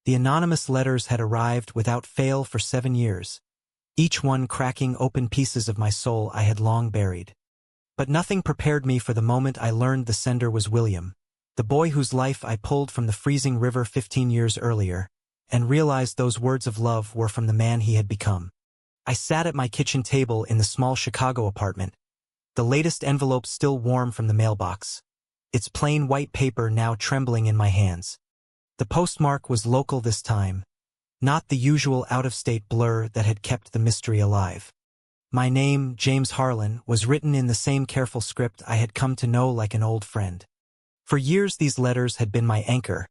The anonymous letters had arrived without fail for 7 years, each one cracking open pieces of my soul I had long buried. But nothing prepared me for the moment I learned the sender was William, the boy whose life I pulled from the freezing river 15 years earlier, and realized those words of love were from the man he had become. I sat at my kitchen table in the small Chicago apartment, the latest envelope still warm from the mailbox, its plain white paper now trembling in my hands. The postmark was local this time, not the usual out-of-state blur that had kept the mystery alive. My name, James Harlan, was written in the same careful script I had come to know like an old friend. For years these letters had been my anchor,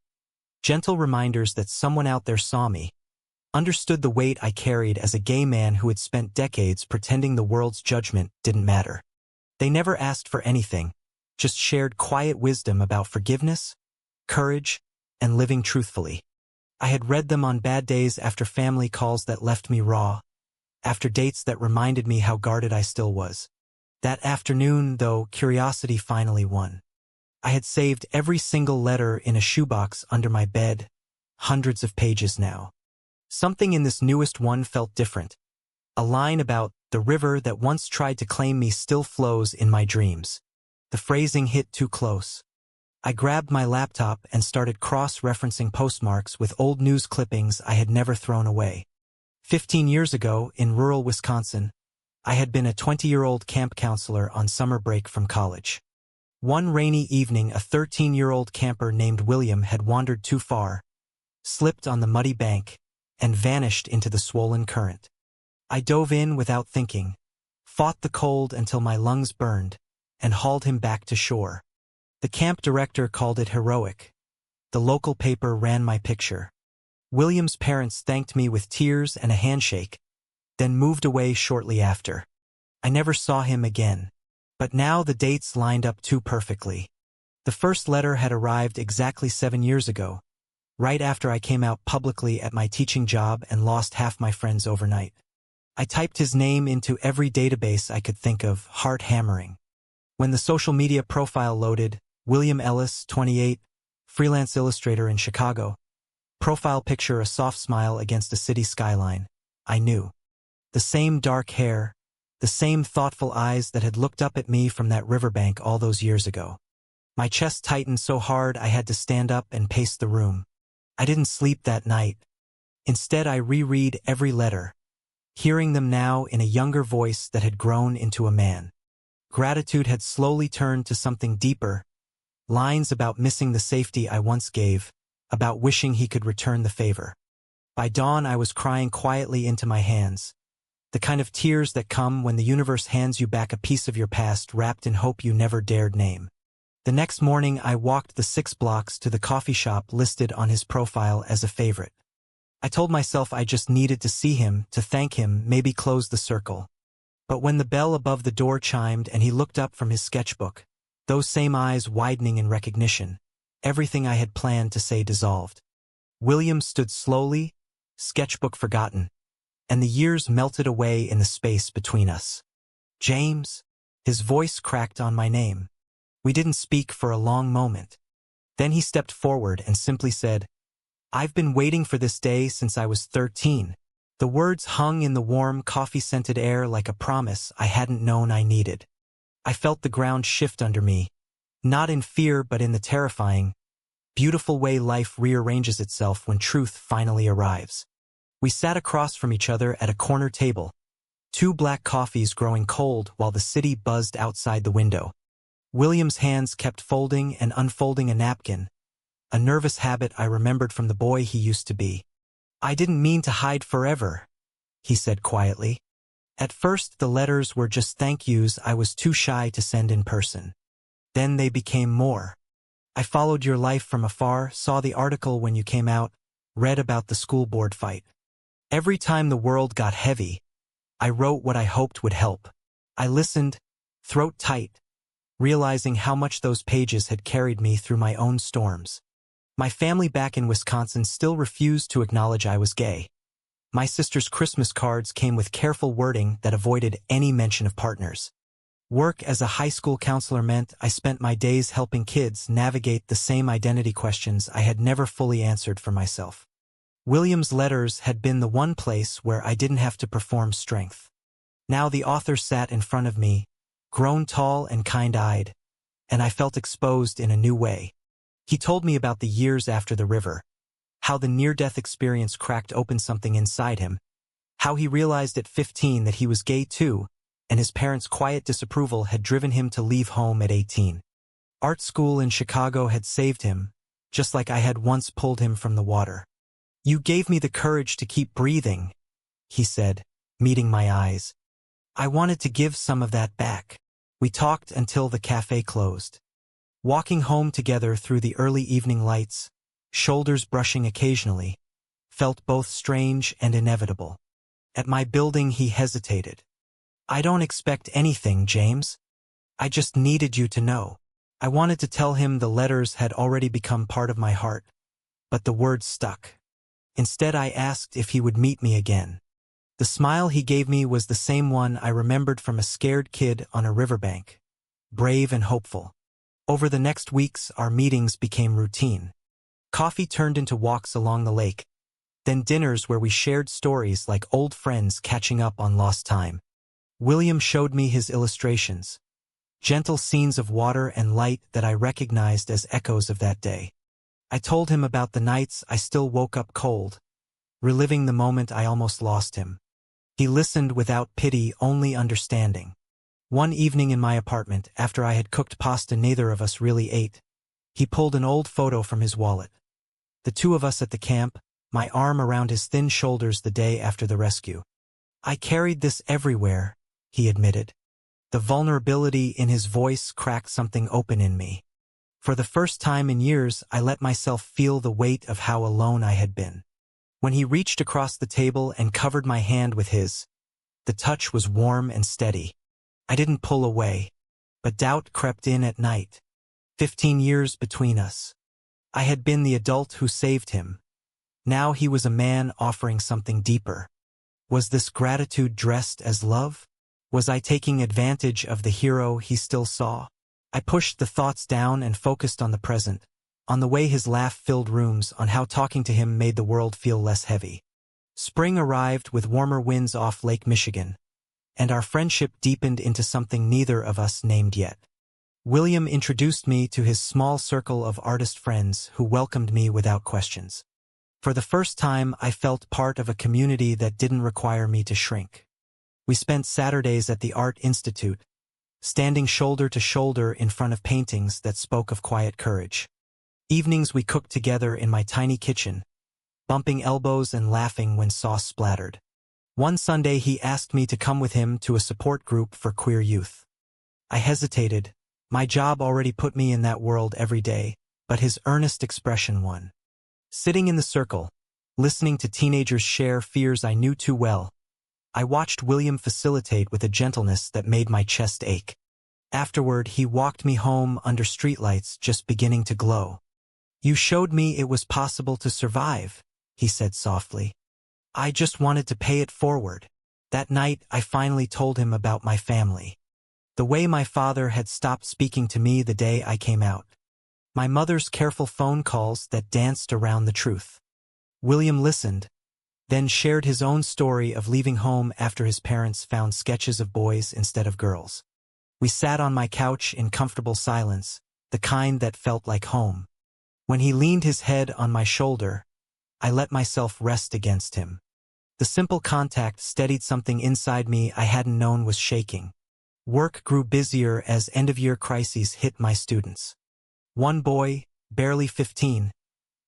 gentle reminders that someone out there saw me, understood the weight I carried as a gay man who had spent decades pretending the world's judgment didn't matter. They never asked for anything, just shared quiet wisdom about forgiveness, courage, and living truthfully. I had read them on bad days after family calls that left me raw, after dates that reminded me how guarded I still was. That afternoon, though, curiosity finally won. I had saved every single letter in a shoebox under my bed, hundreds of pages now. Something in this newest one felt different. A line about the river that once tried to claim me still flows in my dreams. The phrasing hit too close. I grabbed my laptop and started cross-referencing postmarks with old news clippings I had never thrown away. 15 years ago, in rural Wisconsin, I had been a 20-year-old camp counselor on summer break from college. One rainy evening, a 13-year-old camper named William had wandered too far, slipped on the muddy bank, and vanished into the swollen current. I dove in without thinking, fought the cold until my lungs burned, and hauled him back to shore. The camp director called it heroic. The local paper ran my picture. William's parents thanked me with tears and a handshake, then moved away shortly after. I never saw him again. But now the dates lined up too perfectly. The first letter had arrived exactly 7 years ago, right after I came out publicly at my teaching job and lost half my friends overnight. I typed his name into every database I could think of, heart hammering. When the social media profile loaded, William Ellis, 28, freelance illustrator in Chicago. Profile picture, a soft smile against a city skyline. I knew. The same dark hair, the same thoughtful eyes that had looked up at me from that riverbank all those years ago. My chest tightened so hard I had to stand up and pace the room. I didn't sleep that night. Instead, I reread every letter, hearing them now in a younger voice that had grown into a man. Gratitude had slowly turned to something deeper, lines about missing the safety I once gave, about wishing he could return the favor. By dawn, I was crying quietly into my hands, the kind of tears that come when the universe hands you back a piece of your past wrapped in hope you never dared name. The next morning, I walked the 6 blocks to the coffee shop listed on his profile as a favorite. I told myself I just needed to see him, to thank him, maybe close the circle. But when the bell above the door chimed and he looked up from his sketchbook, those same eyes widening in recognition, everything I had planned to say dissolved. William stood slowly, sketchbook forgotten, and the years melted away in the space between us. James? His voice cracked on my name. We didn't speak for a long moment. Then he stepped forward and simply said, "I've been waiting for this day since I was 13. The words hung in the warm, coffee-scented air like a promise I hadn't known I needed. I felt the ground shift under me, not in fear but in the terrifying, beautiful way life rearranges itself when truth finally arrives. We sat across from each other at a corner table, 2 black coffees growing cold while the city buzzed outside the window. William's hands kept folding and unfolding a napkin, a nervous habit I remembered from the boy he used to be. "I didn't mean to hide forever," he said quietly. "At first the letters were just thank yous I was too shy to send in person. Then they became more. I followed your life from afar, saw the article when you came out, read about the school board fight. Every time the world got heavy, I wrote what I hoped would help. I listened, throat tight, realizing how much those pages had carried me through my own storms. My family back in Wisconsin still refused to acknowledge I was gay. My sister's Christmas cards came with careful wording that avoided any mention of partners. Work as a high school counselor meant I spent my days helping kids navigate the same identity questions I had never fully answered for myself. William's letters had been the one place where I didn't have to perform strength. Now the author sat in front of me, grown tall and kind-eyed, and I felt exposed in a new way. He told me about the years after the river, how the near-death experience cracked open something inside him, how he realized at 15 that he was gay too, and his parents' quiet disapproval had driven him to leave home at 18. Art school in Chicago had saved him, just like I had once pulled him from the water. "You gave me the courage to keep breathing," he said, meeting my eyes. I wanted to give some of that back. We talked until the cafe closed. Walking home together through the early evening lights, shoulders brushing occasionally, felt both strange and inevitable. At my building he hesitated. "I don't expect anything, James. I just needed you to know." I wanted to tell him the letters had already become part of my heart, but the words stuck. Instead I asked if he would meet me again. The smile he gave me was the same one I remembered from a scared kid on a riverbank, brave and hopeful. Over the next weeks our meetings became routine. Coffee turned into walks along the lake, then dinners where we shared stories like old friends catching up on lost time. William showed me his illustrations, gentle scenes of water and light that I recognized as echoes of that day. I told him about the nights I still woke up cold, reliving the moment I almost lost him. He listened without pity, only understanding. One evening in my apartment, after I had cooked pasta neither of us really ate, he pulled an old photo from his wallet. The two of us at the camp, my arm around his thin shoulders the day after the rescue. "I carried this everywhere," he admitted. The vulnerability in his voice cracked something open in me. For the first time in years, I let myself feel the weight of how alone I had been. When he reached across the table and covered my hand with his, the touch was warm and steady. I didn't pull away, but doubt crept in at night. 15 years between us. I had been the adult who saved him. Now he was a man offering something deeper. Was this gratitude dressed as love? Was I taking advantage of the hero he still saw? I pushed the thoughts down and focused on the present, on the way his laugh filled rooms, on how talking to him made the world feel less heavy. Spring arrived with warmer winds off Lake Michigan, and our friendship deepened into something neither of us named yet. William introduced me to his small circle of artist friends who welcomed me without questions. For the first time, I felt part of a community that didn't require me to shrink. We spent Saturdays at the Art Institute, standing shoulder to shoulder in front of paintings that spoke of quiet courage. Evenings we cooked together in my tiny kitchen, bumping elbows and laughing when sauce splattered. One Sunday he asked me to come with him to a support group for queer youth. I hesitated. My job already put me in that world every day, but his earnest expression won. Sitting in the circle, listening to teenagers share fears I knew too well, I watched William facilitate with a gentleness that made my chest ache. Afterward, he walked me home under streetlights just beginning to glow. "You showed me it was possible to survive," he said softly. "I just wanted to pay it forward." That night, I finally told him about my family. The way my father had stopped speaking to me the day I came out. My mother's careful phone calls that danced around the truth. William listened, then shared his own story of leaving home after his parents found sketches of boys instead of girls. We sat on my couch in comfortable silence, the kind that felt like home. When he leaned his head on my shoulder, I let myself rest against him. The simple contact steadied something inside me I hadn't known was shaking. Work grew busier as end-of-year crises hit my students. One boy, barely 15,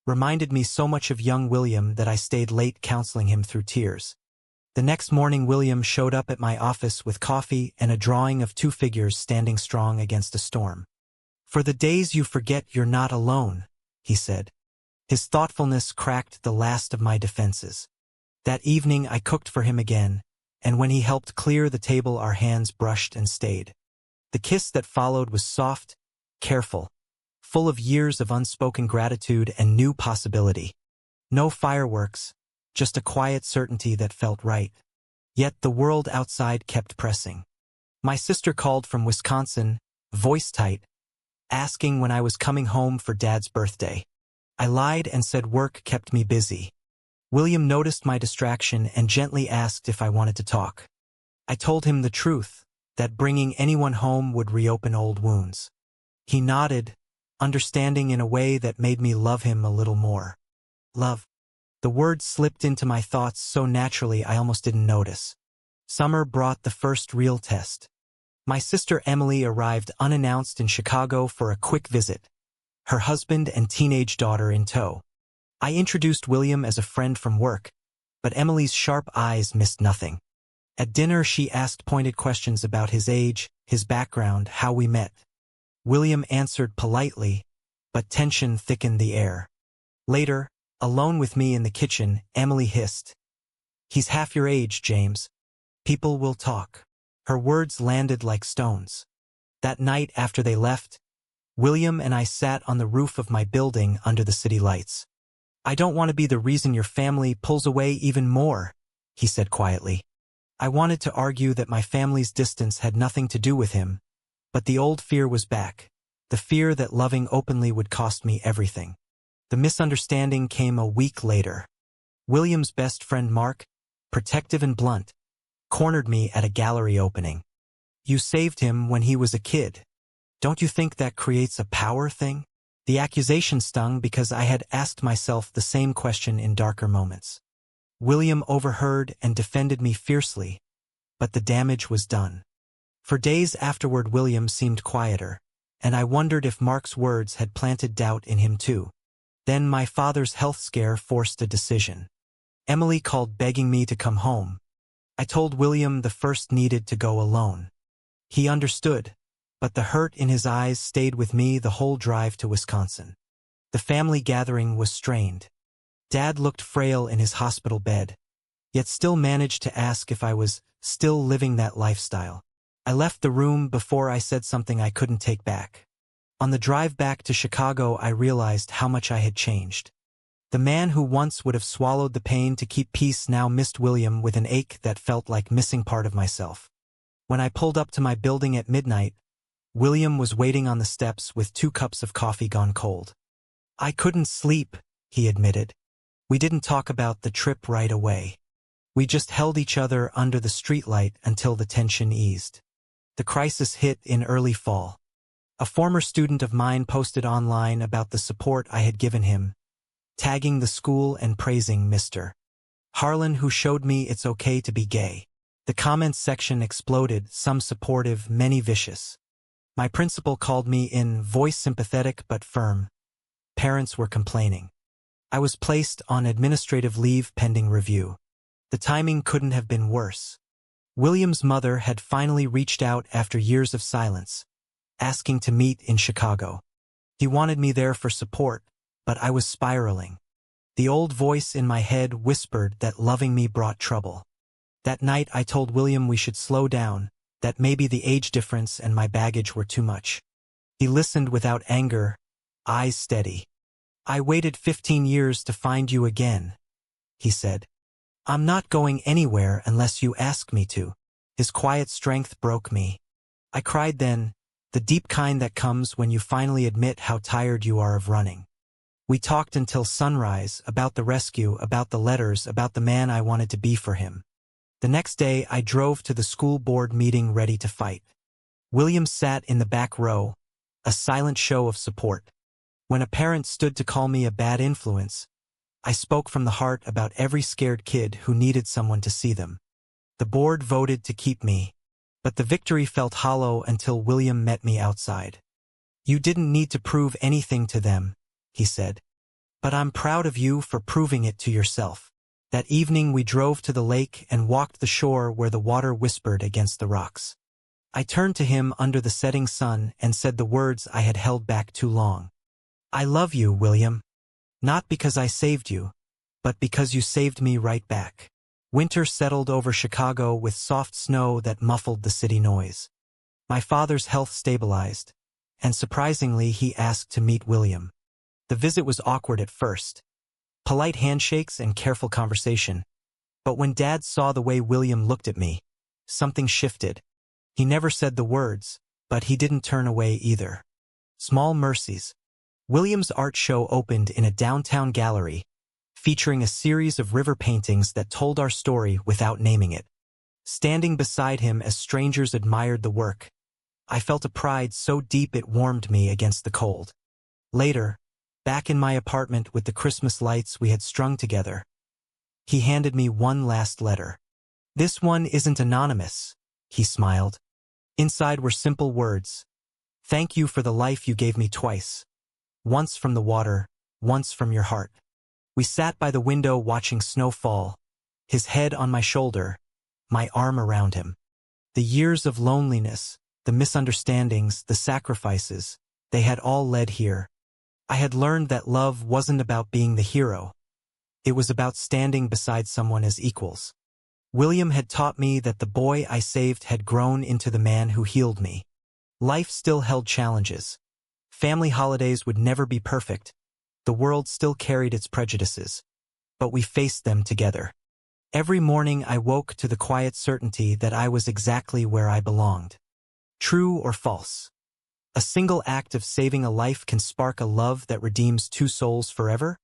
reminded me so much of young William that I stayed late counseling him through tears. The next morning William showed up at my office with coffee and a drawing of two figures standing strong against a storm. "For the days you forget you're not alone," he said. His thoughtfulness cracked the last of my defenses. That evening I cooked for him again, and when he helped clear the table our hands brushed and stayed. The kiss that followed was soft, careful, full of years of unspoken gratitude and new possibility. No fireworks, just a quiet certainty that felt right. Yet the world outside kept pressing. My sister called from Wisconsin, voice tight, asking when I was coming home for Dad's birthday. I lied and said work kept me busy. William noticed my distraction and gently asked if I wanted to talk. I told him the truth, that bringing anyone home would reopen old wounds. He nodded, understanding in a way that made me love him a little more. Love. The word slipped into my thoughts so naturally I almost didn't notice. Summer brought the first real test. My sister Emily arrived unannounced in Chicago for a quick visit, her husband and teenage daughter in tow. I introduced William as a friend from work, but Emily's sharp eyes missed nothing. At dinner she asked pointed questions about his age, his background, how we met. William answered politely, but tension thickened the air. Later, alone with me in the kitchen, Emily hissed, "He's half your age, James. People will talk." Her words landed like stones. That night after they left, William and I sat on the roof of my building under the city lights. "I don't want to be the reason your family pulls away even more," he said quietly. I wanted to argue that my family's distance had nothing to do with him, but the old fear was back, the fear that loving openly would cost me everything. The misunderstanding came a week later. William's best friend Mark, protective and blunt, cornered me at a gallery opening. "You saved him when he was a kid. Don't you think that creates a power thing?" The accusation stung because I had asked myself the same question in darker moments. William overheard and defended me fiercely, but the damage was done. For days afterward William seemed quieter, and I wondered if Mark's words had planted doubt in him too. Then my father's health scare forced a decision. Emily called begging me to come home. I told William the first needed to go alone. He understood, but the hurt in his eyes stayed with me the whole drive to Wisconsin. The family gathering was strained. Dad looked frail in his hospital bed, yet still managed to ask if I was still living that lifestyle. I left the room before I said something I couldn't take back. On the drive back to Chicago I realized how much I had changed. The man who once would have swallowed the pain to keep peace now missed William with an ache that felt like missing part of myself. When I pulled up to my building at midnight, William was waiting on the steps with 2 cups of coffee gone cold. "I couldn't sleep," he admitted. "We didn't talk about the trip right away. We just held each other under the streetlight until the tension eased." The crisis hit in early fall. A former student of mine posted online about the support I had given him, tagging the school and praising Mr. Harlan, who showed me it's okay to be gay. The comments section exploded, some supportive, many vicious. My principal called me in, voice sympathetic but firm. Parents were complaining. I was placed on administrative leave pending review. The timing couldn't have been worse. William's mother had finally reached out after years of silence, asking to meet in Chicago. He wanted me there for support, but I was spiraling. The old voice in my head whispered that loving me brought trouble. That night I told William we should slow down, that maybe the age difference and my baggage were too much. He listened without anger, eyes steady. "I waited 15 years to find you again," he said. "I'm not going anywhere unless you ask me to." His quiet strength broke me. I cried then, the deep kind that comes when you finally admit how tired you are of running. We talked until sunrise, about the rescue, about the letters, about the man I wanted to be for him. The next day I drove to the school board meeting ready to fight. William sat in the back row, a silent show of support. When a parent stood to call me a bad influence, I spoke from the heart about every scared kid who needed someone to see them. The board voted to keep me, but the victory felt hollow until William met me outside. "You didn't need to prove anything to them," he said. "But I'm proud of you for proving it to yourself." That evening we drove to the lake and walked the shore where the water whispered against the rocks. I turned to him under the setting sun and said the words I had held back too long. "I love you, William. Not because I saved you, but because you saved me right back." Winter settled over Chicago with soft snow that muffled the city noise. My father's health stabilized, and surprisingly he asked to meet William. The visit was awkward at first. Polite handshakes and careful conversation. But when Dad saw the way William looked at me, something shifted. He never said the words, but he didn't turn away either. Small mercies. William's art show opened in a downtown gallery, featuring a series of river paintings that told our story without naming it. Standing beside him as strangers admired the work, I felt a pride so deep it warmed me against the cold. Later, back in my apartment with the Christmas lights we had strung together, he handed me one last letter. "This one isn't anonymous," he smiled. Inside were simple words. "Thank you for the life you gave me twice. Once from the water, once from your heart." We sat by the window watching snow fall, his head on my shoulder, my arm around him. The years of loneliness, the misunderstandings, the sacrifices, they had all led here. I had learned that love wasn't about being the hero. It was about standing beside someone as equals. William had taught me that the boy I saved had grown into the man who healed me. Life still held challenges. Family holidays would never be perfect. The world still carried its prejudices. But we faced them together. Every morning I woke to the quiet certainty that I was exactly where I belonged. True or false? A single act of saving a life can spark a love that redeems two souls forever?